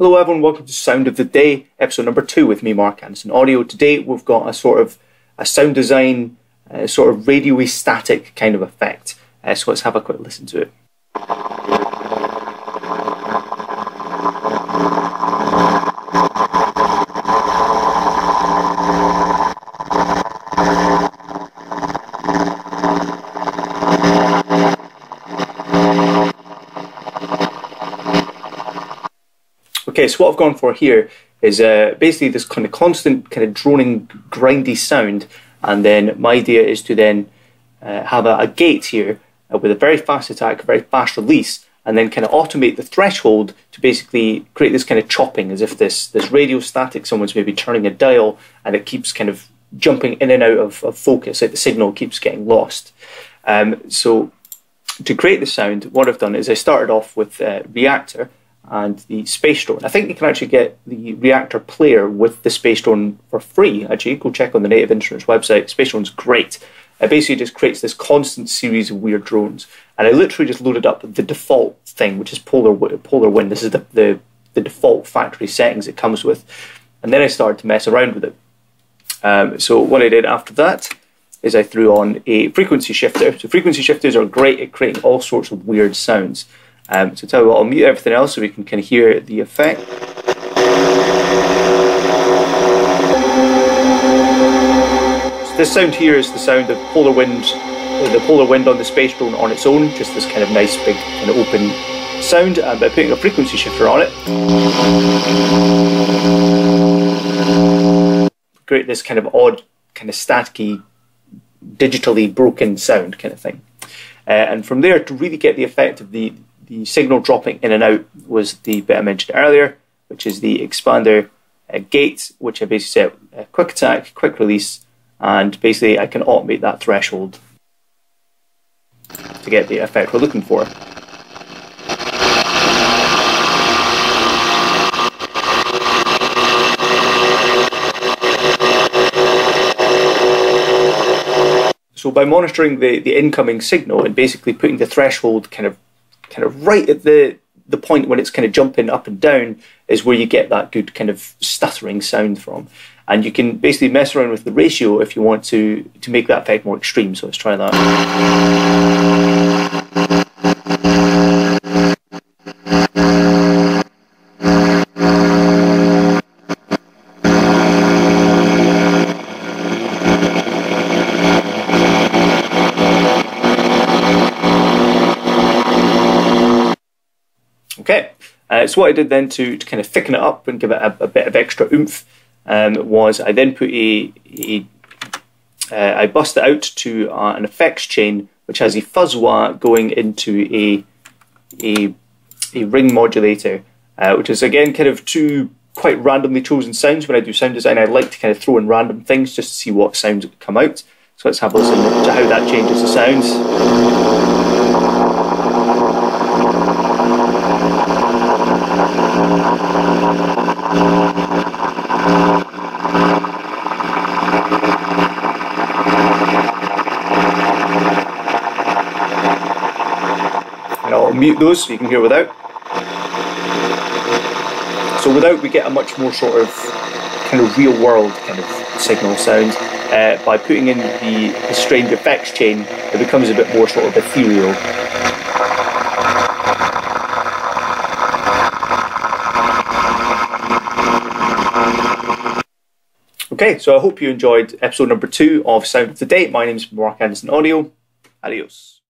Hello everyone, welcome to Sound of the Day, episode number 2 with me, Mark Anderson Audio. Today we've got a sort of a sound design, sort of radio-y static kind of effect. So let's have a quick listen to it. Okay, so what I've gone for here is basically this kind of constant, kind of droning, grindy sound, and then my idea is to then have a gate here with a very fast attack, a very fast release, and then kind of automate the threshold to basically create this kind of chopping, as if this radio static, someone's maybe turning a dial, and it keeps kind of jumping in and out of focus, like the signal keeps getting lost. So to create the sound, what I've done is I started off with Reactor and the Space Drone. I think you can actually get the Reactor player with the Space Drone for free. Actually, go check on the Native Instruments website. Space Drone's great. It basically just creates this constant series of weird drones. And I literally just loaded up the default thing, which is polar wind. This is the default factory settings it comes with. And then I started to mess around with it. So what I did after that is I threw on a frequency shifter. So frequency shifters are great at creating all sorts of weird sounds. So tell you what, I'll mute everything else so we can kind of hear the effect. So this sound here is the sound of polar wind, the polar wind on the Space Drone on its own, just this kind of nice big kind of open sound, and by putting a frequency shifter on it, create this kind of odd, kind of staticky, digitally broken sound kind of thing. And from there, to really get the effect of the signal dropping in and out, was the bit I mentioned earlier, which is the expander gate, which I basically set quick attack, quick release, and basically I can automate that threshold to get the effect we're looking for. So by monitoring the incoming signal and basically putting the threshold kind of right at the point when it's kind of jumping up and down is where you get that good kind of stuttering sound from. And you can basically mess around with the ratio if you want to make that effect more extreme. So let's try that. Okay, so what I did then to kind of thicken it up and give it a bit of extra oomph was I then put I bust it out to an effects chain which has a fuzz wah going into a ring modulator, which is again kind of two quite randomly chosen sounds. When I do sound design, I like to kind of throw in random things just to see what sounds come out. So let's have a listen to how that changes the sounds. And I'll mute those so you can hear without. So without, we get a much more sort of kind of real world kind of signal sound. By putting in the strange effects chain, it becomes a bit more sort of ethereal. Okay, so I hope you enjoyed episode number 2 of Sound of the Day. My name is Mark Anderson Audio. Adios.